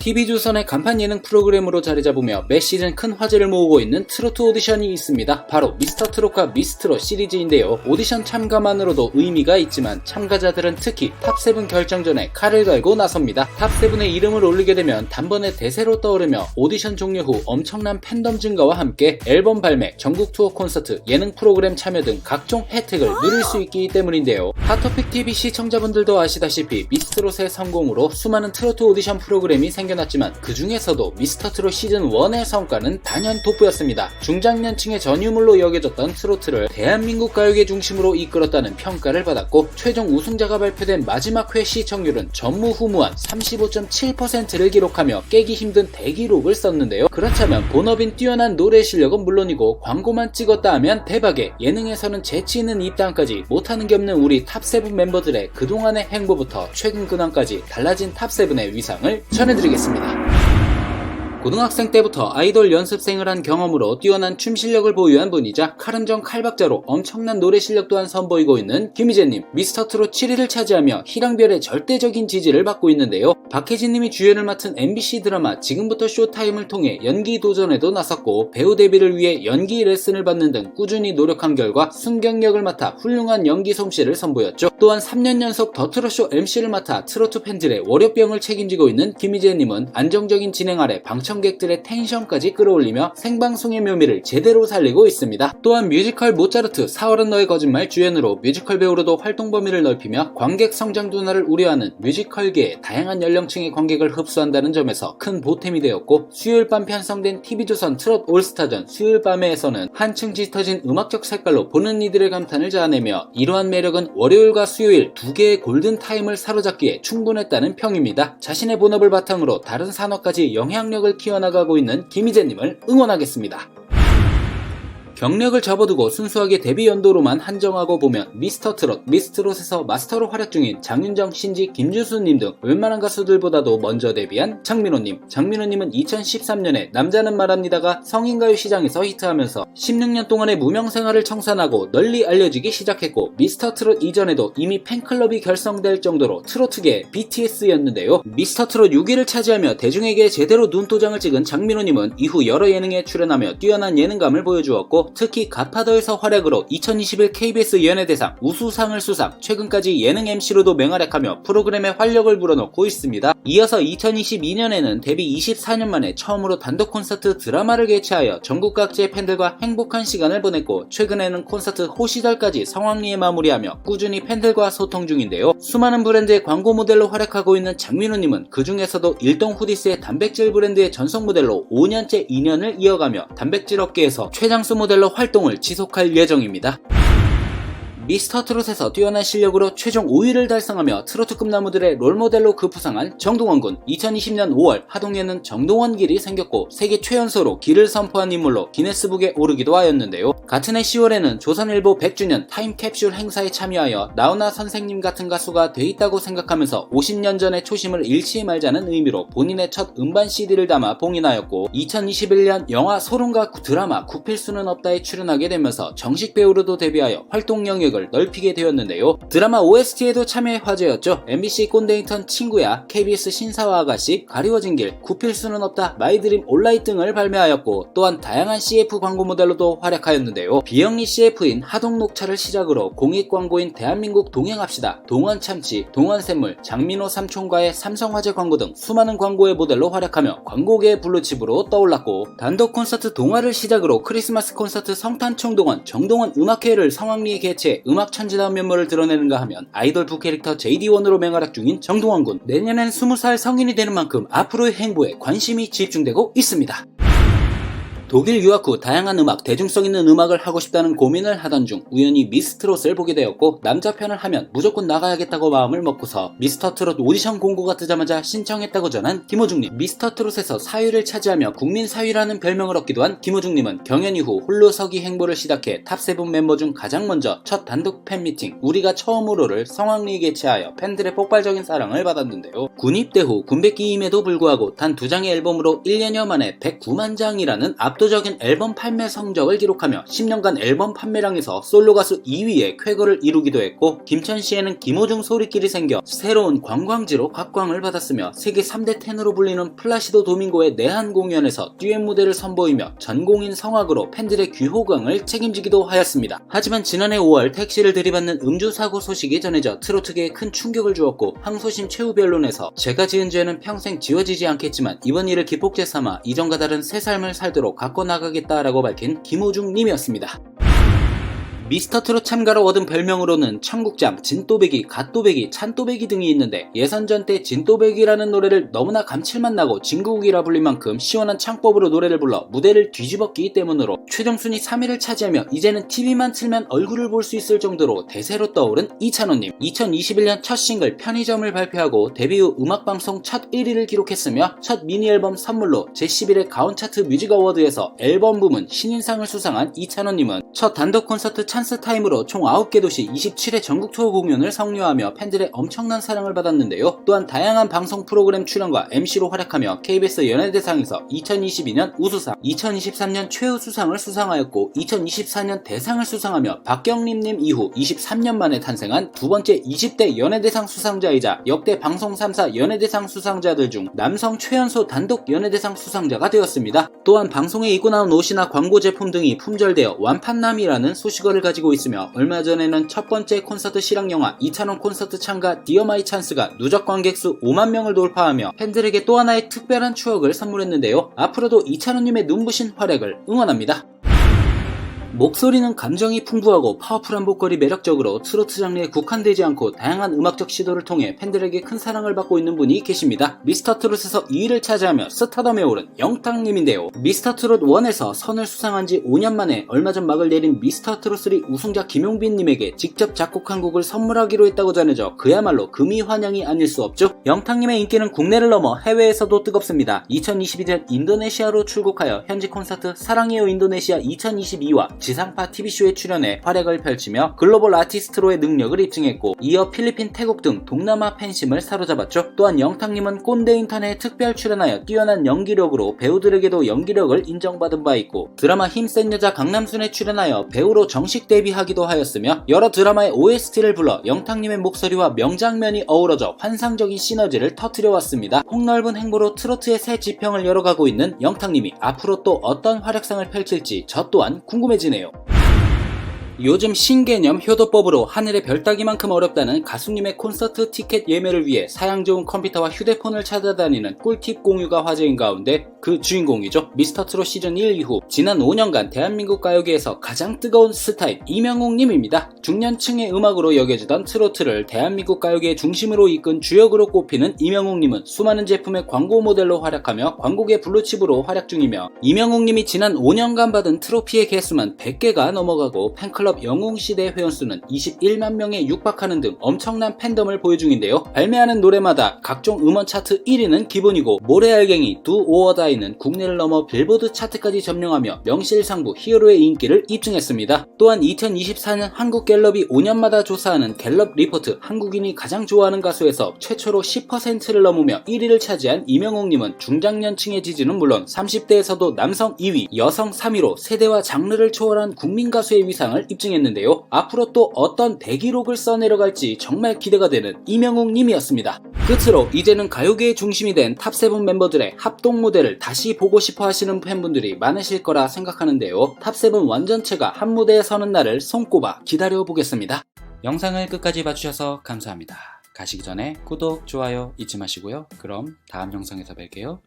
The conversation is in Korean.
TV조선의 간판 예능 프로그램으로 자리잡으며 매 시즌 큰 화제를 모으고 있는 트로트 오디션이 있습니다. 바로 미스터트롯과 미스트롯 시리즈인데요. 오디션 참가만으로도 의미가 있지만 참가자들은 특히 탑7 결정전에 칼을 갈고 나섭니다. 탑7의 이름을 올리게 되면 단번에 대세로 떠오르며 오디션 종료 후 엄청난 팬덤 증가와 함께 앨범 발매, 전국 투어 콘서트, 예능 프로그램 참여 등 각종 혜택을 누릴 수 있기 때문인데요. 핫토픽TV 시청자분들도 아시다시피 미스트롯의 성공으로 수많은 트로트 오디션 프로그램이 생겨났지만 그 중에서도 미스터트롯 시즌1의 성과는 단연 돋보였습니다. 중장년층의 전유물로 여겨졌던 트로트를 대한민국 가요계 중심으로 이끌었다는 평가를 받았고 최종 우승자가 발표된 마지막 회 시청률은 전무후무한 35.7%를 기록하며 깨기 힘든 대기록을 썼는데요. 그렇다면 본업인 뛰어난 노래 실력은 물론이고 광고만 찍었다 하면 대박의 예능에서는 재치 있는 입담까지 못하는 게 없는 우리 탑7 멤버들의 그동안의 행보부터 최근 근황까지 달라진 탑7의 위상을 전해드리겠습니다. 고등학생 때부터 아이돌 연습생을 한 경험으로 뛰어난 춤 실력을 보유한 분이자 칼음정 칼박자로 엄청난 노래 실력 또한 선보이고 있는 김희재님, 미스터트롯 7위를 차지하며 희랑별의 절대적인 지지를 받고 있는데요. 박혜진님이 주연을 맡은 MBC 드라마 지금부터 쇼타임을 통해 연기 도전에도 나섰고 배우 데뷔를 위해 연기 레슨을 받는 등 꾸준히 노력한 결과 순경력을 맡아 훌륭한 연기 솜씨를 선보였죠. 또한 3년 연속 더 트롯쇼 MC를 맡아 트로트 팬들의 월요병을 책임지고 있는 김희재님은 안정적인 진행 아래 방청객들의 텐션까지 끌어올리며 생방송의 묘미를 제대로 살리고 있습니다. 또한 뮤지컬 모차르트 4월은 너의 거짓말 주연으로 뮤지컬 배우로도 활동 범위를 넓히며 관객 성장 둔화를 우려하는 뮤지컬계의 다양한 연령층의 관객을 흡수한다는 점에서 큰 보탬이 되었고 수요일 밤 편성된 TV조선 트롯 올스타전 수요일 밤에에서는 한층 짙어진 음악적 색깔로 보는 이들의 감탄을 자아내며 이러한 매력은 월요일과 수요일 두 개의 골든타임을 사로잡기에 충분했다는 평입니다. 자신의 본업을 바탕으로 다른 산업까지 영향력을 키워나가고 있는 김희재님을 응원하겠습니다. 경력을 접어두고 순수하게 데뷔 연도로만 한정하고 보면 미스터트롯, 미스트롯에서 마스터로 활약 중인 장윤정, 신지, 김주수님 등 웬만한 가수들보다도 먼저 데뷔한 장민호님. 장민호님은 2013년에 남자는 말합니다가 성인가요 시장에서 히트하면서 16년 동안의 무명생활을 청산하고 널리 알려지기 시작했고 미스터트롯 이전에도 이미 팬클럽이 결성될 정도로 트로트계의 BTS였는데요. 미스터트롯 6위를 차지하며 대중에게 제대로 눈도장을 찍은 장민호님은 이후 여러 예능에 출연하며 뛰어난 예능감을 보여주었고 특히 갓파더에서 활약으로 2021 KBS 연예대상 우수상을 수상, 최근까지 예능 MC로도 맹활약하며 프로그램에 활력을 불어넣고 있습니다. 이어서 2022년에는 데뷔 24년 만에 처음으로 단독 콘서트 드라마를 개최하여 전국 각지의 팬들과 행복한 시간을 보냈고 최근에는 콘서트 호시절까지 성황리에 마무리하며 꾸준히 팬들과 소통 중인데요. 수많은 브랜드의 광고 모델로 활약하고 있는 장민호님은 그 중에서도 일동 후디스의 단백질 브랜드의 전속 모델로 5년째 인연을 이어가며 단백질 업계에서 최장수 모델로 활동을 지속할 예정입니다. 미스터트롯에서 뛰어난 실력으로 최종 5위를 달성하며 트로트급 나무들의 롤모델로 급부상한 정동원군. 2020년 5월 하동에는 정동원길이 생겼고 세계 최연소로 길을 선포한 인물로 기네스북에 오르기도 하였는데요. 같은 해 10월에는 조선일보 100주년 타임캡슐 행사에 참여하여 나훈아 선생님 같은 가수가 돼 있다고 생각하면서 50년 전의 초심을 잃지 말자는 의미로 본인의 첫 음반 CD를 담아 봉인하였고 2021년 영화 소름과 드라마 구필수는 없다에 출연하게 되면서 정식 배우로도 데뷔하여 활동 영역을 넓히게 되었는데요. 드라마 OST에도 참여해 화제였죠. MBC 꼰대인턴 친구야, KBS 신사와 아가씨, 가리워진 길, 구필수는 없다, 마이드림 온라인 등을 발매하였고 또한 다양한 CF 광고 모델로도 활약하였는데요. 비영리 CF인 하동녹차를 시작으로 공익 광고인 대한민국 동행합시다, 동원참치, 동원샘물, 장민호 삼촌과의 삼성화재 광고 등 수많은 광고의 모델로 활약하며 광고계의 블루칩으로 떠올랐고 단독 콘서트 동화를 시작으로 크리스마스 콘서트 성탄총동원, 정동원 음악회를 성황리에 개최 음악 천재다운 면모를 드러내는가 하면 아이돌 부캐릭터 JD1으로 맹활약 중인 정동원군. 내년엔 20살 성인이 되는 만큼 앞으로의 행보에 관심이 집중되고 있습니다. 독일 유학 후 다양한 음악, 대중성 있는 음악을 하고 싶다는 고민을 하던 중 우연히 미스트롯을 보게 되었고 남자 편을 하면 무조건 나가야겠다고 마음을 먹고서 미스터트롯 오디션 공고가 뜨자마자 신청했다고 전한 김호중님. 미스터트롯에서 4위를 차지하며 국민 4위라는 별명을 얻기도 한 김호중님은 경연 이후 홀로 서기 행보를 시작해 탑7 멤버 중 가장 먼저 첫 단독 팬미팅 우리가 처음으로를 성황리에 개최하여 팬들의 폭발적인 사랑을 받았는데요. 군 입대 후 군백기임에도 불구하고 단 2장의 앨범으로 1년여 만에 109만 장이라는 압도 압도적인 앨범 판매 성적을 기록하며 10년간 앨범 판매량에서 솔로 가수 2위의 쾌거를 이루기도 했고, 김천시에는 김호중 소리길이 생겨 새로운 관광지로 각광을 받았으며 세계 3대 텐으로 불리는 플라시도 도밍고의 내한 공연에서 듀엣 무대를 선보이며 전공인 성악으로 팬들의 귀호강을 책임지기도 하였습니다. 하지만 지난해 5월 택시를 들이받는 음주사고 소식이 전해져 트로트계에 큰 충격을 주었고, 항소심 최후 변론에서 제가 지은 죄는 평생 지워지지 않겠지만 이번 일을 기폭제 삼아 이전과 다른 새 삶을 살도록 갖고 나가겠다라고 밝힌 김호중 님이었습니다. 미스터트롯 참가로 얻은 별명으로는 청국장, 진또배기, 갓또배기, 찬또배기 등이 있는데, 예선전 때 진또배기라는 노래를 너무나 감칠맛 나고 진국이라 불린 만큼 시원한 창법으로 노래를 불러 무대를 뒤집었기 때문으로 최종 순위 3위를 차지하며 이제는 TV만 틀면 얼굴을 볼 수 있을 정도로 대세로 떠오른 이찬원님. 2021년 첫 싱글 편의점을 발표하고 데뷔 후 음악방송 첫 1위를 기록했으며 첫 미니앨범 선물로 제11회 가온차트 뮤직 어워드에서 앨범 부문 신인상을 수상한 이찬원님은 첫 단독 콘서트 찬스타임으로 총 9개 도시 27회 전국 투어 공연을 성료하며 팬들의 엄청난 사랑을 받았는데요. 또한 다양한 방송 프로그램 출연과 MC로 활약하며 KBS 연예대상에서 2022년 우수상, 2023년 최우수상을 수상하였고 2024년 대상을 수상하며 박경림님 이후 23년 만에 탄생한 두 번째 20대 연예대상 수상자이자 역대 방송 3사 연예대상 수상자들 중 남성 최연소 단독 연예대상 수상자가 되었습니다. 또한 방송에 입고 나온 옷이나 광고 제품 등이 품절되어 완판남이라는 소식어를 가지고 있으며, 얼마 전에는 첫 번째 콘서트 실황영화 이찬원 콘서트 참가 디어 마이 찬스가 누적 관객수 5만 명을 돌파하며 팬들에게 또 하나의 특별한 추억을 선물했는데요. 앞으로도 이찬원님의 눈부신 활약을 응원합니다. 목소리는 감정이 풍부하고 파워풀한 보컬이 매력적으로 트로트 장르에 국한되지 않고 다양한 음악적 시도를 통해 팬들에게 큰 사랑을 받고 있는 분이 계십니다. 미스터트롯에서 2위를 차지하며 스타덤에 오른 영탁님인데요. 미스터트롯 1에서 선을 수상한 지 5년 만에 얼마 전 막을 내린 미스터트롯3 우승자 김용빈님에게 직접 작곡한 곡을 선물하기로 했다고 전해져 그야말로 금이 환영이 아닐 수 없죠. 영탁님의 인기는 국내를 넘어 해외에서도 뜨겁습니다. 2022년 인도네시아로 출국하여 현지 콘서트 사랑해요 인도네시아 2022와 지상파 TV쇼에 출연해 활약을 펼치며 글로벌 아티스트로의 능력을 입증했고, 이어 필리핀, 태국 등 동남아 팬심을 사로잡았죠. 또한 영탁님은 꼰대 인턴에 특별 출연하여 뛰어난 연기력으로 배우들에게도 연기력을 인정받은 바 있고, 드라마 힘센 여자 강남순에 출연하여 배우로 정식 데뷔하기도 하였으며, 여러 드라마의 OST를 불러 영탁님의 목소리와 명장면이 어우러져 환상적인 시너지를 터뜨려왔습니다. 폭넓은 행보로 트로트의 새 지평을 열어가고 있는 영탁님이 앞으로 또 어떤 활약상을 펼칠지 저 또한 궁금해지네요. 요즘 신개념 효도법으로 하늘의 별 따기만큼 어렵다는 가수님의 콘서트 티켓 예매를 위해 사양 좋은 컴퓨터와 휴대폰을 찾아다니는 꿀팁 공유가 화제인 가운데 그 주인공이죠. 미스터트롯 시즌 1 이후 지난 5년간 대한민국 가요계에서 가장 뜨거운 스타인 이명웅님입니다. 중년층의 음악으로 여겨지던 트로트를 대한민국 가요계의 중심으로 이끈 주역으로 꼽히는 이명웅님은 수많은 제품의 광고 모델로 활약하며 광고계 블루칩으로 활약 중이며, 이명웅님이 지난 5년간 받은 트로피의 개수만 100개가 넘어가고 팬클럽 영웅시대 회원수는 21만 명에 육박하는 등 엄청난 팬덤을 보유 중인데요. 발매하는 노래마다 각종 음원 차트 1위는 기본이고, 모래알갱이 두 오어다이는 국내를 넘어 빌보드 차트까지 점령하며 명실상부 히어로의 인기를 입증했습니다. 또한 2024년 한국갤럽이 5년마다 조사하는 갤럽 리포트 한국인이 가장 좋아하는 가수에서 최초로 10%를 넘으며 1위를 차지한 이명웅님은 중장년층의 지지는 물론 30대에서도 남성 2위, 여성 3위로 세대와 장르를 초월한 국민가수의 위상을 입증했는데요. 앞으로 또 어떤 대기록을 써내려갈지 정말 기대가 되는 이명웅님이었습니다. 끝으로 이제는 가요계의 중심이 된 탑7 멤버들의 합동 무대를 다시 보고 싶어 하시는 팬분들이 많으실 거라 생각하는데요. 탑7 완전체가 한 무대에 서는 날을 손꼽아 기다려보겠습니다. 영상을 끝까지 봐주셔서 감사합니다. 가시기 전에 구독, 좋아요 잊지 마시고요. 그럼 다음 영상에서 뵐게요.